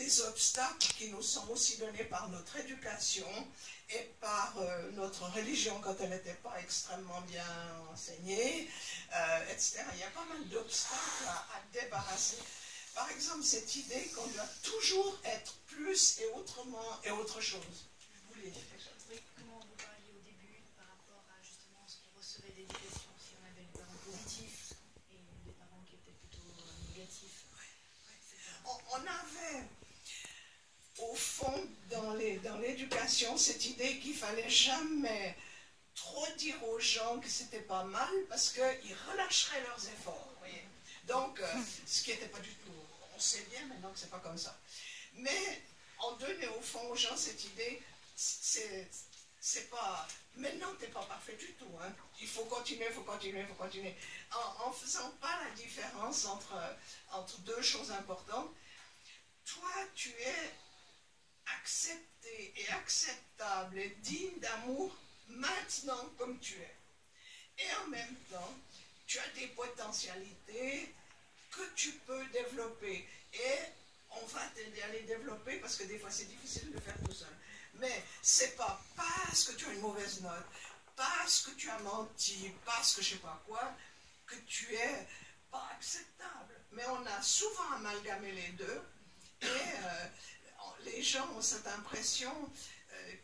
des obstacles qui nous sont aussi donnés par notre éducation et par notre religion quand elle n'était pas extrêmement bien enseignée, etc. Il y a pas mal d'obstacles à débarrasser. Par exemple, cette idée qu'on doit toujours être plus et autrement et autre chose. Vous voulez dire quelque chose? Oui, comment vous parliez au début par rapport à justement ce qu'on recevait d'éducation, si on avait des parents positifs et des parents qui étaient plutôt négatifs. On avait, au fond, dans l'éducation, cette idée qu'il fallait jamais trop dire aux gens que c'était pas mal parce qu'ils relâcheraient leurs efforts. Voyez. Donc, ce qui n'était pas du tout, on sait bien maintenant que c'est pas comme ça. Mais on donnait au fond aux gens cette idée, c'est pas, maintenant t'es pas parfait du tout, hein. Il faut continuer, il faut continuer, il faut continuer. En faisant pas la différence entre deux choses importantes, toi tu es accepté et acceptable et digne d'amour maintenant comme tu es. Et en même temps, tu as des potentialités que tu peux développer. Et on va t'aider à les développer parce que des fois c'est difficile de le faire tout seul. Mais c'est pas parce que tu as une mauvaise note, parce que tu as menti, parce que je sais pas quoi, que tu es pas acceptable. Mais on a souvent amalgamé les deux et les gens ont cette impression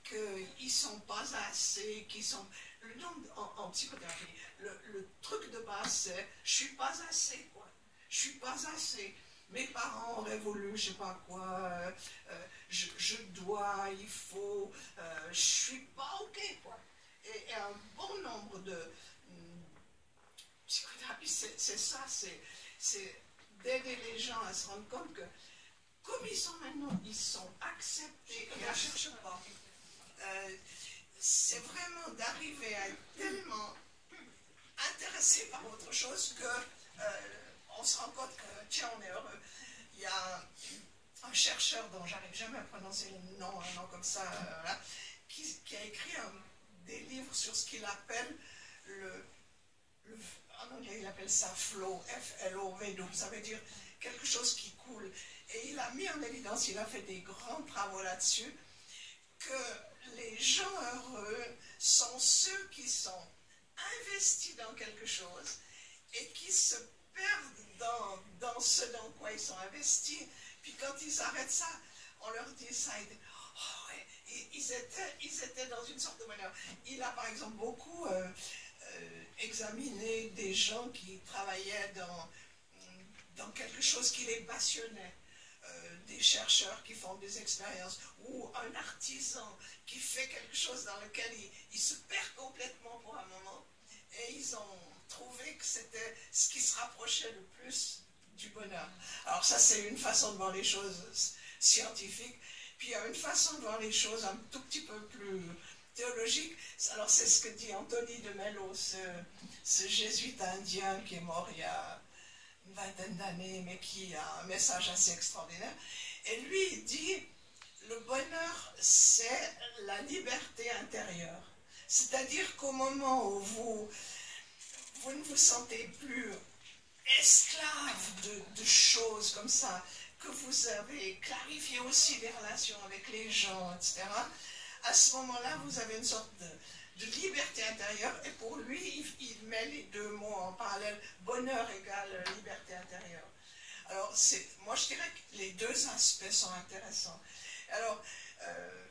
qu'ils ne sont pas assez, qu'ils sont... En psychothérapie, le truc de base c'est « je suis pas assez ». Je suis pas assez. Mes parents auraient voulu, je sais pas quoi, je dois, il faut, je suis pas ok, quoi. Et un bon nombre de psychothérapie, c'est ça, c'est d'aider les gens à se rendre compte que, comme ils sont maintenant, ils sont acceptés et ne cherchent pas. C'est vraiment d'arriver à être tellement intéressé par autre chose que on se rend compte que, tiens, on est heureux. Il y a un chercheur dont j'arrive jamais à prononcer le nom, un nom comme ça, voilà, qui a écrit des livres sur ce qu'il appelle en anglais il appelle ça flow, F-L-O-W, donc ça veut dire quelque chose qui coule. Et il a mis en évidence, il a fait des grands travaux là-dessus, que les gens heureux sont ceux qui sont investis dans quelque chose et qui se perdent dans ce dans quoi ils sont investis, puis quand ils arrêtent ça, on leur dit ça, oh ouais, ils étaient dans une sorte de bonheur. Il a par exemple beaucoup examiné des gens qui travaillaient dans quelque chose qui les passionnait, des chercheurs qui font des expériences, ou un artisan qui fait quelque chose dans lequel il se perd complètement pour un moment, et ils ont trouvé que c'était ce qui se rapprochait le plus du bonheur. Alors ça, c'est une façon de voir les choses scientifiques. Puis il y a une façon de voir les choses un tout petit peu plus théologique. Alors c'est ce que dit Anthony de Mello, ce jésuite indien qui est mort il y a une vingtaine d'années, mais qui a un message assez extraordinaire. Et lui, il dit, le bonheur, c'est la liberté intérieure. C'est-à-dire qu'au moment où vous ne vous sentez plus esclave de choses comme ça, que vous avez clarifié aussi les relations avec les gens, etc., à ce moment-là, vous avez une sorte de liberté intérieure, et pour lui, il met les deux mots en parallèle, bonheur égale liberté intérieure. Alors, moi je dirais que les deux aspects sont intéressants. Alors,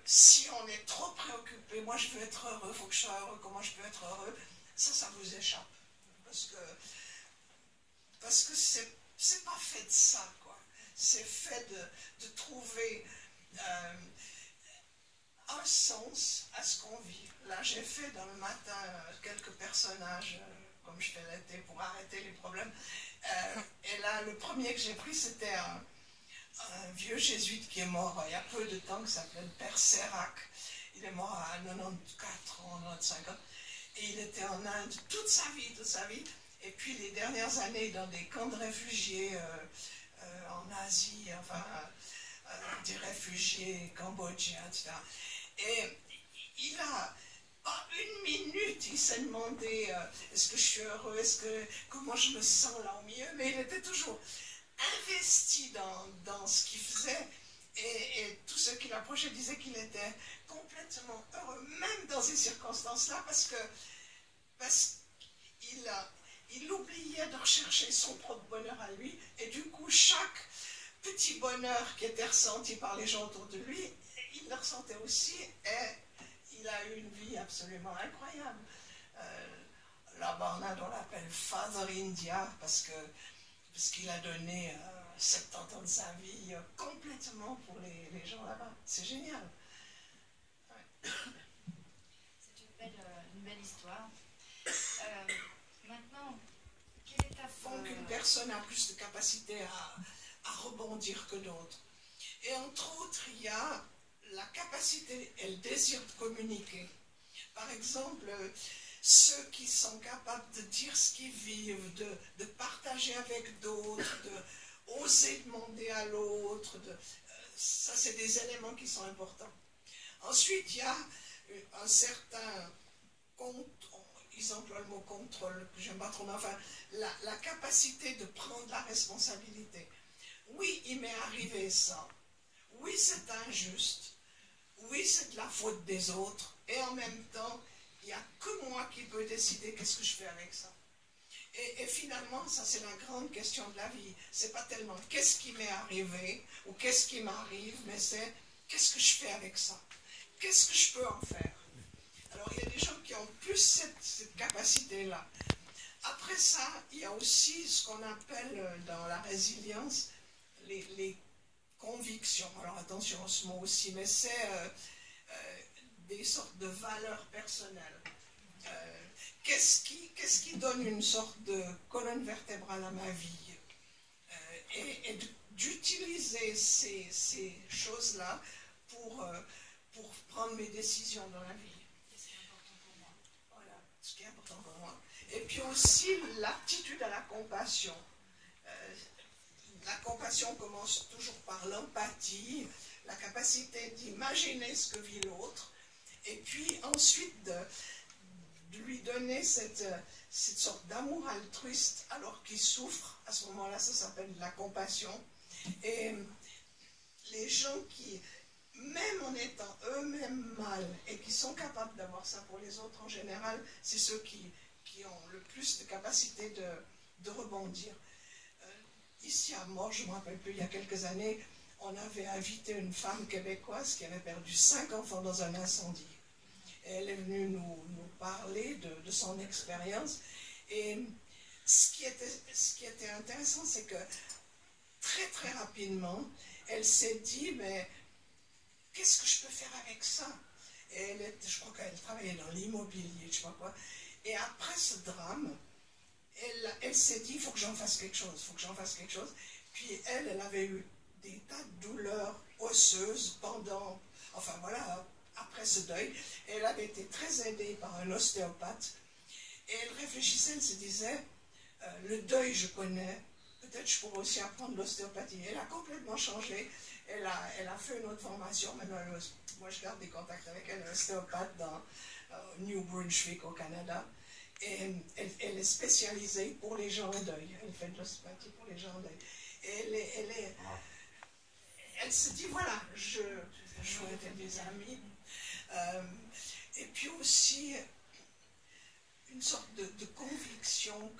si on est trop préoccupé, moi je veux être heureux, il faut que je sois heureux, comment je peux être heureux, ça vous échappe. Parce que c'est pas fait de ça, quoi. C'est fait de trouver un sens à ce qu'on vit. Là, j'ai fait dans le matin quelques personnages, comme je fais l'été, pour arrêter les problèmes. Et là, le premier que j'ai pris, c'était un vieux jésuite qui est mort il y a peu de temps, qui s'appelait le Père Sérac. Il est mort à 94 ans, 95 ans. Et il était en Inde toute sa vie. Et puis les dernières années dans des camps de réfugiés en Asie, enfin des réfugiés cambodgiens, etc. Et il a, pas une minute, il s'est demandé est-ce que je suis heureux, comment je me sens là au milieu, mais il était toujours investi dans ce qu'il faisait, Et tous ceux qui l'approchaient disaient qu'il était complètement heureux, même dans ces circonstances-là, parce qu'il oubliait de rechercher son propre bonheur à lui, et du coup, chaque petit bonheur qui était ressenti par les gens autour de lui, il le ressentait aussi, et il a eu une vie absolument incroyable. Là-bas, on l'appelle Father India, parce qu'il a donné 70 ans de sa vie complètement pour les gens là-bas. C'est génial. Ouais. C'est une belle histoire. Maintenant, quelle est ta Donc une personne a plus de capacité à rebondir que d'autres. Et entre autres, il y a la capacité et le désir de communiquer. Par exemple, ceux qui sont capables de dire ce qu'ils vivent, de partager avec d'autres, de oser demander à l'autre, ça c'est des éléments qui sont importants. Ensuite, il y a un certain ils emploient le mot contrôle, que j'aime pas trop, mais enfin, la capacité de prendre la responsabilité. Oui, il m'est arrivé ça. Oui, c'est injuste. Oui, c'est de la faute des autres. Et en même temps, il n'y a que moi qui peux décider qu'est-ce que je fais avec ça. Et finalement, ça c'est la grande question de la vie. C'est pas tellement qu'est-ce qui m'est arrivé ou qu'est-ce qui m'arrive, mais c'est qu'est-ce que je fais avec ça. Qu'est-ce que je peux en faire. Alors, il y a des gens qui ont plus cette capacité-là. Après ça, il y a aussi ce qu'on appelle dans la résilience les convictions. Alors, attention à ce mot aussi, mais c'est des sortes de valeurs personnelles. Qu'est-ce qui donne une sorte de colonne vertébrale à ma vie? Et d'utiliser ces choses-là pour prendre mes décisions dans la vie. Voilà, ce qui est important pour moi. Et puis aussi l'aptitude à la compassion. La compassion commence toujours par l'empathie, la capacité d'imaginer ce que vit l'autre, et puis ensuite de lui donner cette sorte d'amour altruiste alors qu'il souffre. À ce moment-là, ça s'appelle la compassion. Et les gens qui, même en étant eux-mêmes mal, et qui sont capables d'avoir ça pour les autres en général, c'est ceux qui ont le plus de capacité de rebondir. Ici à Morges, je ne me rappelle plus, il y a quelques années, on avait invité une femme québécoise qui avait perdu 5 enfants dans un incendie. Et elle est venue nous parler de son expérience. Et ce qui était intéressant, c'est que très très rapidement, elle s'est dit, mais qu'est-ce que je peux faire avec ça? Et je crois qu'elle travaillait dans l'immobilier, je ne sais pas quoi. Et après ce drame, elle s'est dit, il faut que j'en fasse quelque chose, il faut que j'en fasse quelque chose. Puis elle avait eu des tas de douleurs osseuses pendant, enfin voilà, après ce deuil. Et elle avait été très aidée par un ostéopathe. Et elle réfléchissait, elle se disait, le deuil je connais, peut-être je pourrais aussi apprendre l'ostéopathie. Elle a complètement changé. Elle a fait une autre formation. Maintenant, moi je garde des contacts avec elle, un ostéopathe dans New Brunswick au Canada. Et elle est spécialisée pour les gens en deuil. Elle fait de l'ostéopathie pour les gens en deuil. Et elle se dit, voilà, je vais être des amis. Et puis aussi, une sorte de conviction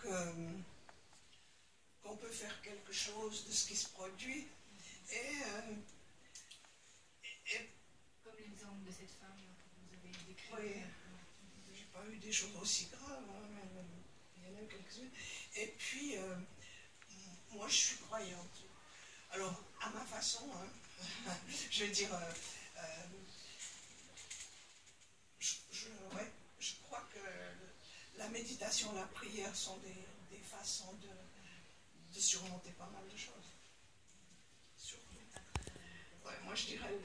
qu'on peut faire quelque chose de ce qui se produit. Comme l'exemple de cette femme que vous avez décrit. Oui. J'ai pas eu des choses aussi graves, hein, il y en a eu quelques-unes. Et puis, moi je suis croyante. Alors, à ma façon, hein, je veux dire, je crois que la méditation, la prière sont des façons de surmonter pas mal de choses. Surtout. Ouais, moi je dirais